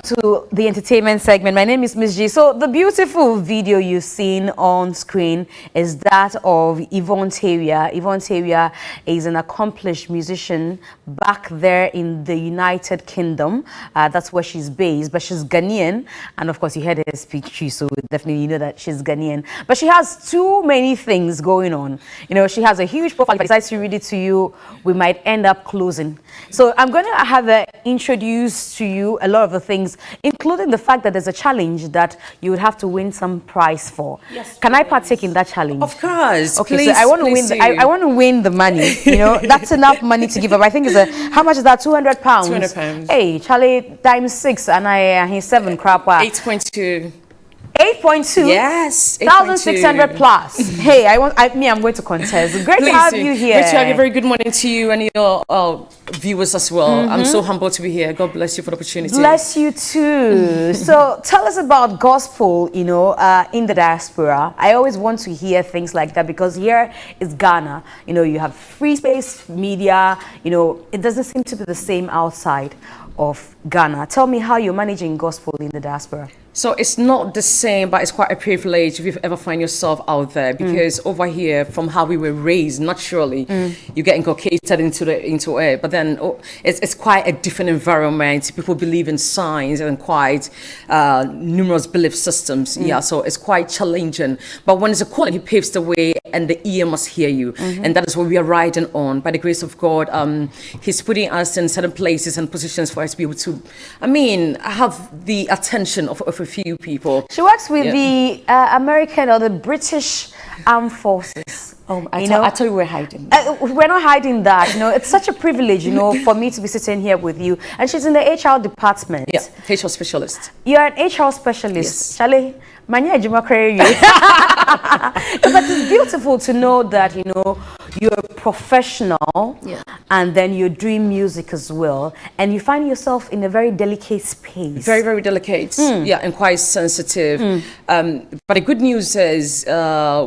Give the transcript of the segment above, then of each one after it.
To the entertainment segment. My name is Miss G. So the beautiful video you've seen on screen is that of Yvonne Tawia. Yvonne Tawia is an accomplished musician back there in the United Kingdom. That's where she's based, but she's Ghanaian. And of course, you heard her speak Twi, so definitely you know that she's Ghanaian. But she has too many things going on. You know, she has a huge profile. If I decide to read it to you, we might end up closing. So I'm going to have her introduce to you a lot of the things, including the fact that there's a challenge that you would have to win some prize for. Yes, can I partake in that challenge? Of course. Okay, please, so I want to win. I want to win the money. You know, that's enough money to give up. I think it's how much is that? £200. £200. Hey, Charlie, times 6, and he's 7 crap. 8.2. 8.2? Yes. 1,600 plus. Hey, I'm going to contest. Great to have you here. Great to have you. Very good morning to you and your viewers as well. I'm so humbled to be here. God bless you for the opportunity. Bless you too. So tell us about gospel, you know, in the diaspora. I always want to hear things like that because here is Ghana. You know, you have free space media. You know, it doesn't seem to be the same outside of Ghana. Tell me how you're managing gospel in the diaspora. So it's not the same, but it's quite a privilege if you ever find yourself out there, because over here, from how we were raised, naturally, you get inculcated into it. But then it's quite a different environment. People believe in signs and quite numerous belief systems. Yeah, so it's quite challenging. But when it's a calling, he paves the way, and the ear must hear you, and that is what we are riding on. By the grace of God, He's putting us in certain places and positions for us to be able to, have the attention of a few people. She works with the American or the British Armed Forces. I thought you were hiding. We're not hiding that. You know, it's such a privilege, you know, for me to be sitting here with you. And she's in the HR department. Yeah, HR specialist. You're an HR specialist. Yes. Charlie, but it's beautiful to know that, you know, you're a professional and then you're doing music as well, and you find yourself in a very delicate space. Very, very delicate, and quite sensitive. But the good news is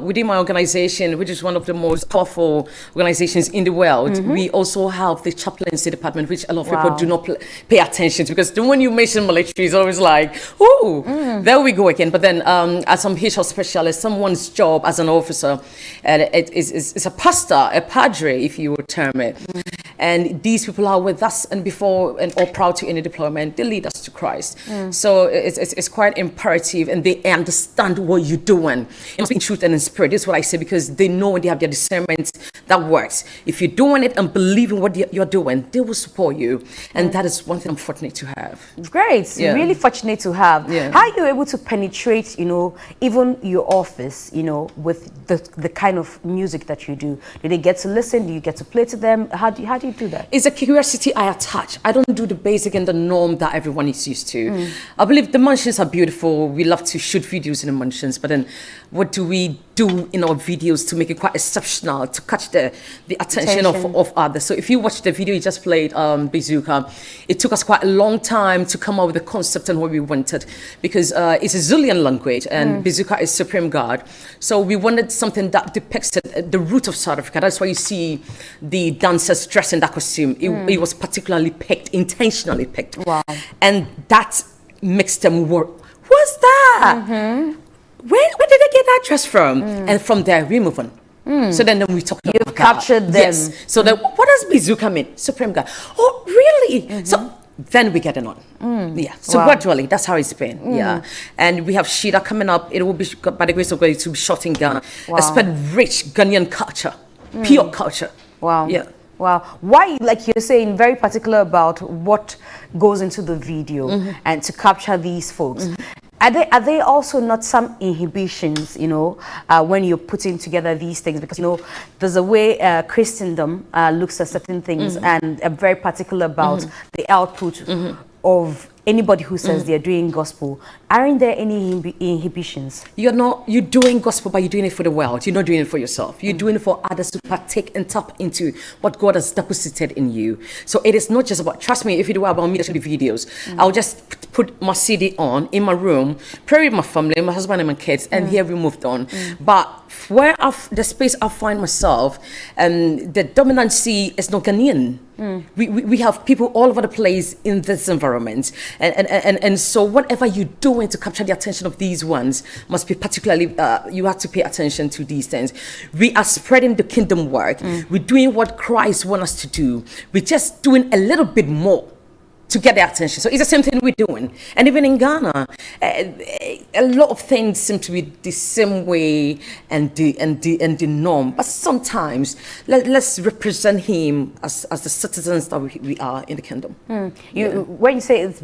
within my organization, which is one of the most powerful organizations in the world, we also have the chaplaincy department, which a lot of people do not pay attention to, because then when you mention military, it's always like, there we go again. But then as some HR specialist, someone's job as an officer, it's a pastor, a padre, if you would term it. And these people are with us and before and all proud to any deployment, they lead us to Christ. So it's quite imperative, and they understand what you're doing. It must be in truth and in spirit. This is what I say, because they know when they have their discernment that works. If you're doing it and believe in what you're doing, they will support you. And that is one thing I'm fortunate to have. Great. Really fortunate to have. How are you able to penetrate, you know, even your office, you know, with the kind of music that you do? Do they get to listen? Do you get to play to them? How do you do that? It's a curiosity I attach. I don't do the basic and the norm that everyone is used to. I believe the mansions are beautiful. We love to shoot videos in the mansions, but then what do we do in our videos to make it quite exceptional, to catch the attention of others? So if you watch the video you just played, Bazooka, it took us quite a long time to come up with the concept and what we wanted, because it's a Zuluan language, and Bazooka is Supreme God. So we wanted something that depicts the root of South Africa. That's why you see the dancers dressed in that costume. It was particularly picked, intentionally picked. Wow. And that makes them work. What's that? Where did they get that dress from? And from there, we move on. So then we talk about You've captured them. Yes. So then, what does Bazooka mean? Supreme God. Oh, really? So then we get it on. Yeah. So gradually, that's how it's been. Yeah. And we have Shida coming up. It will be, by the grace of God, to be shot in Ghana. It's been rich Ghanaian culture, pure culture. Wow. Yeah. Wow. Why, like you're saying, very particular about what goes into the video and to capture these folks? Are they also not some inhibitions, you know, when you're putting together these things? Because, you know, there's a way Christendom looks at certain things and are very particular about the output of anybody who says they're doing gospel. Aren't there any inhibitions? You're doing gospel, but you're doing it for the world. You're not doing it for yourself. You're doing it for others to partake and tap into what God has deposited in you. So it is not just about, trust me, if you do about me, there's videos. I'll just put my CD on in my room, pray with my family, my husband and my kids, and here we moved on. But where the space I find myself, the dominancy is not Ghanaian. We have people all over the place in this environment, And so whatever you're doing to capture the attention of these ones must be particularly, you have to pay attention to these things. We are spreading the kingdom work. We're doing what Christ wants us to do. We're just doing a little bit more to get their attention. So it's the same thing we're doing. And even in Ghana, a lot of things seem to be the same way and the norm. But sometimes let's represent him as the citizens that we are in the kingdom. When you say it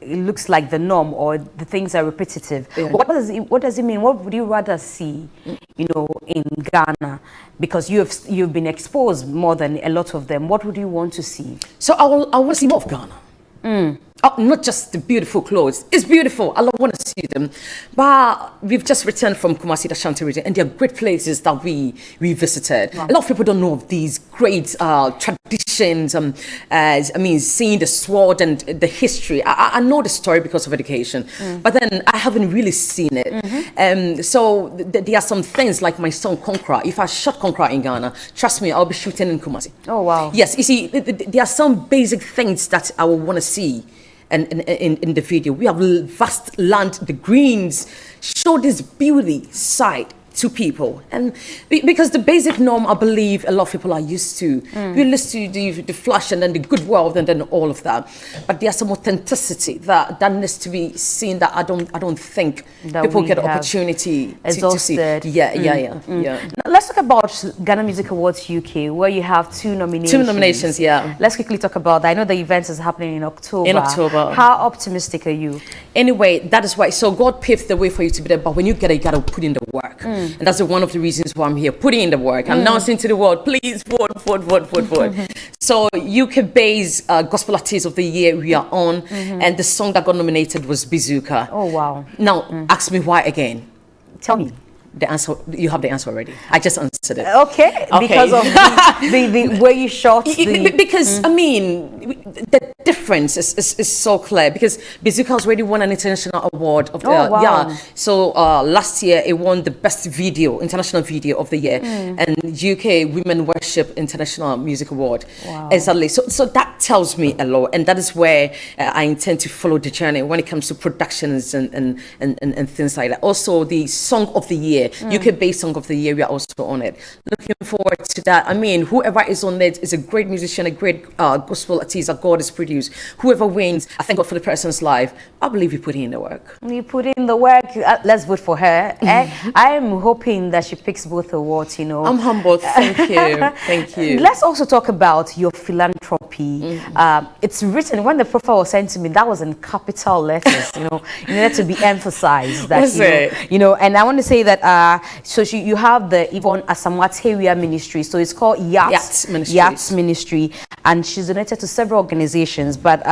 looks like the norm or the things are repetitive, what does it mean? What would you rather see, in Ghana? Because you've been exposed more than a lot of them. What would you want to see? So I want to see more of Ghana. Not just the beautiful clothes. It's beautiful. I want to see them. But we've just returned from Kumasi, the Ashanti region, and there are great places that we visited. Wow. A lot of people don't know of these great traditions. Seeing the sword and the history. I know the story because of education, but then I haven't really seen it. So there are some things like my song Konkra. If I shot Konkra in Ghana, trust me, I'll be shooting in Kumasi. Oh, wow. Yes, you see, there are some basic things that I would want to see. And in the video, we have vast land, the greens, show this beauty side to people. And because the basic norm, I believe a lot of people are used to. We're used to the flash and then the good world and then all of that. But there's some authenticity that needs to be seen that I don't think that people get opportunity to see. Yeah. Now, let's talk about Ghana Music Awards UK, where you have 2 nominations. 2 nominations, yeah. Let's quickly talk about that. I know the event is happening in October. How optimistic are you? Anyway, that is why. So God paved the way for you to be there, but when you get it, you got to put in the work. And that's one of the reasons why I'm here, putting in the work, announcing to the world, please vote. So UK-based Gospel Artist of the Year we are on, and the song that got nominated was Bizuka. Oh, wow. Now, ask me why again. Tell me. The answer, you have the answer already. I just answered it. Okay. Because of the way you shot because I mean the difference is so clear, because Bizuka has already won an international award of the So last year it won the best international video of the year, and UK Women Worship International Music Award. Wow. Exactly. So that tells me a lot, and that is where I intend to follow the journey when it comes to productions and things like that. Also the Song of the Year. UK-based Song of the Year, we are also on it. Looking forward to that. I mean, whoever is on it is a great musician, a great gospel artist that God has produced. Whoever wins, I thank God for the person's life. I believe you put in the work. You put in the work. Let's vote for her. I am hoping that she picks both awards, I'm humbled. Thank you. Thank you. Let's also talk about your philanthropy. It's written, when the profile was sent to me, that was in capital letters, it needed to be emphasized. That, and I want to say that so you have the Yvonne Asamoah Ministry, so it's called Yachts Ministry, and she's donated to several organizations, but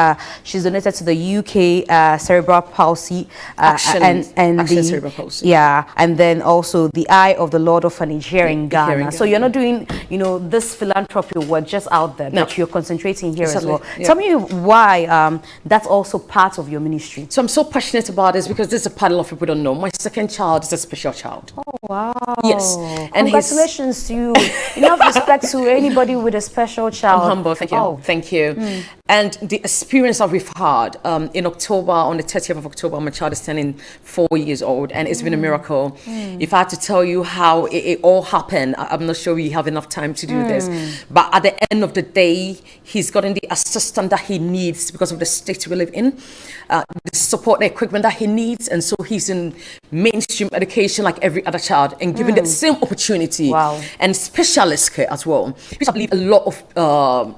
she's donated to the UK Cerebral Palsy Action Cerebral Palsy. And then also the Eye of the Lord Orphanage here in Ghana. So you're not doing this philanthropy work just out there, but you're concentrating here as well. Tell me why that's also part of your ministry. So I'm so passionate about this because this is a part a lot of people don't know. My second child is a special child. Oh, wow. Yes. And congratulations to you. Enough respect to anybody with a special child. I'm humble. Thank you. Thank you. And the experience that we've had in October, on the 30th of October, my child is turning 4 years old, and it's been a miracle. If I had to tell you how it all happened, I'm not sure we have enough time to do this. But at the end of the day, he's gotten the assistance that he needs because of the state we live in, the support, the equipment that he needs, and so he's in mainstream education like every other child, and given the same opportunity and specialist care as well, which I believe a lot of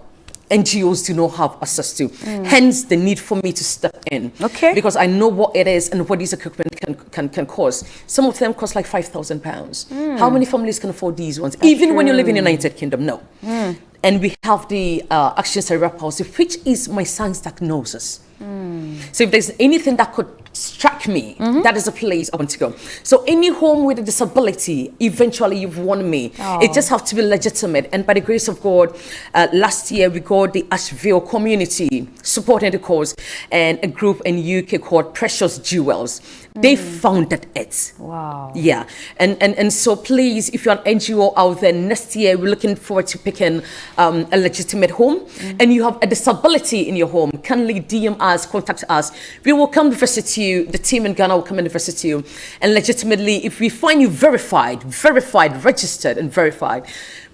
NGOs do not have access to. Hence the need for me to step in. Okay. Because I know what it is and what these equipment can cost. Some of them cost like £5,000. How many families can afford these ones? Even when you live in the United Kingdom, no. And we have the Action Cerebral Palsy, which is my son's diagnosis. So if there's anything that could struck me. That is a place I want to go. So any home with a disability, eventually you've won me. It just has to be legitimate. And by the grace of God, last year we got the Asheville community supporting the cause and a group in UK called Precious Jewels. They founded it. Wow. Yeah. And so please, if you're an NGO out there, next year we're looking forward to picking a legitimate home. And you have a disability in your home, kindly DM us, contact us. We will come visit you. The team in Ghana will come and visit you. And legitimately, if we find you verified, registered and verified,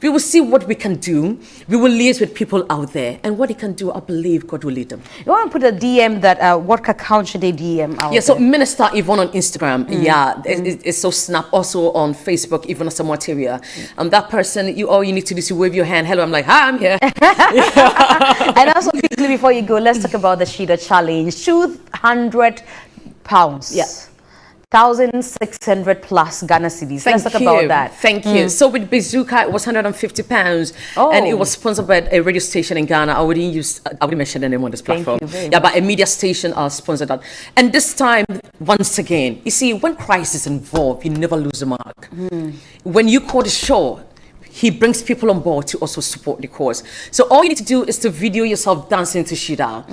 we will see what we can do. We will liaise with people out there. And what they can do, I believe God will lead them. You want to put a DM that, what account should they DM out? Yeah, so Minister Yvonne on Instagram. Yeah, it's so Snap. Also on Facebook, Yvonne Asamoah. That person, all you need to do is to wave your hand. Hello, I'm like, hi, I'm here. And also quickly before you go, let's talk about the Shida Challenge. £200. Yeah. 1,600 plus Ghana cedis. Let's talk about that. Thank you. So with Bazooka, it was £150, and it was sponsored by a radio station in Ghana. I wouldn't mention the name on this platform. Yeah, but a media station sponsored that. And this time, once again, you see, when Christ is involved, you never lose the mark. When you call the show, he brings people on board to also support the cause. So all you need to do is to video yourself dancing to Shida.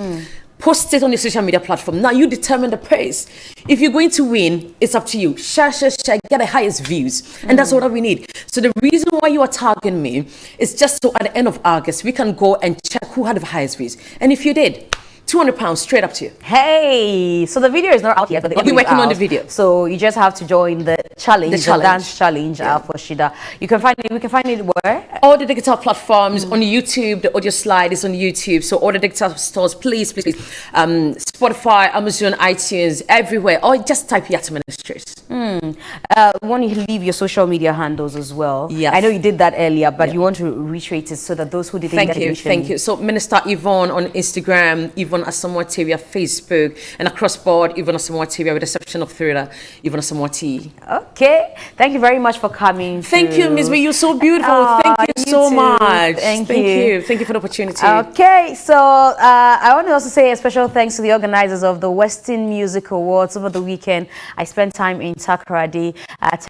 Post it on your social media platform. Now you determine the praise. If you're going to win, it's up to you. Share, get the highest views. And that's what we need. So the reason why you are tagging me is just so at the end of August, we can go and check who had the highest views. And if you did, £200 straight up to you. Hey, so the video is not out yet, but I'll be working on the video. So you just have to join the challenge, the dance challenge for Shida. You can find it. We can find it where? All the digital platforms on YouTube. The audio slide is on YouTube. So all the digital stores, please. Spotify, Amazon, iTunes, everywhere. Or just type Yatta Ministries. Want you leave your social media handles as well? Yes. I know you did that earlier, but you want to reiterate it so that those who didn't get it. Thank you. So Minister Yvonne on Instagram, Yvonne Asamoah Facebook, and across board, Yvonne Asamoah with the exception of Thriller, Yvonne Asamoah T. Okay. Thank you very much for coming. Thank you, Ms. B. You're so beautiful. Thank you so much. Thank you. Thank you for the opportunity. Okay. So I want to also say a special thanks to the organizers of the Western Music Awards over the weekend. I spent time in Takoradi.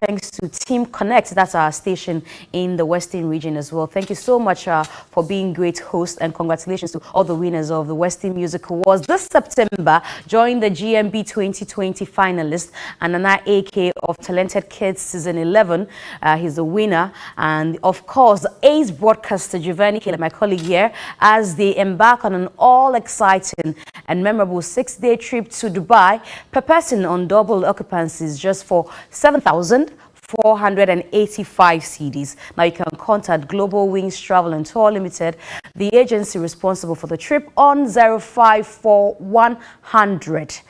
Thanks to Team Connect. That's our station in the Western region as well. Thank you so much for being great hosts, and congratulations to all the winners of the Western Music Awards this September. Join the GMB 2020 finalist, Anana AK of Talented Kids Season 11. He's the winner. And of course, the Ace broadcaster Giovanni Kele, my colleague here, as they embark on an all-exciting and memorable 6-day trip to Dubai, per person on double occupancies just for 7,485 cedis. Now you can contact Global Wings Travel and Tour Limited, the agency responsible for the trip, on 054-100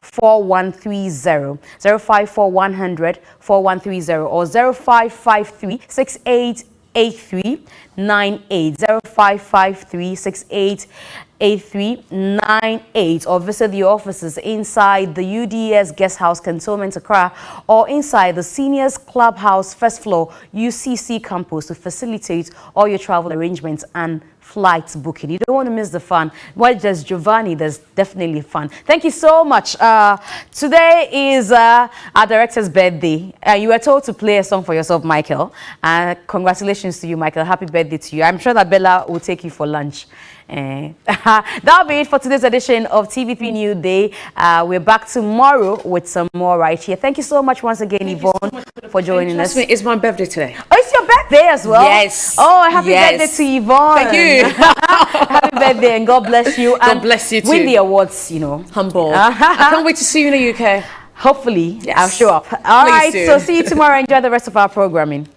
4130, 054-100 4130, or 0553 688398, 0553 688398, or visit the offices inside the UDS Guest House Cantonment Accra, or inside the Seniors Clubhouse First Floor UCC campus to facilitate all your travel arrangements and flight booking. You don't want to miss the fun. Well, just Giovanni, there's definitely fun. Thank you so much. Today is our director's birthday. You were told to play a song for yourself, Michael. Congratulations to you, Michael. Happy birthday to you. I'm sure that Bella will take you for lunch. That'll be it for today's edition of TV3 New Day. We're back tomorrow with some more right here. Thank you so much once again, Yvonne, for joining us. It's my birthday today. Oh, it's your birthday as well? Yes. Oh, happy birthday to Yvonne. Thank you. Happy birthday, and God bless you. God bless you too. Win the awards, you know. Humble. I can't wait to see you in the UK. Hopefully, yes. I'll show up. All right, so see you tomorrow. Enjoy the rest of our programming.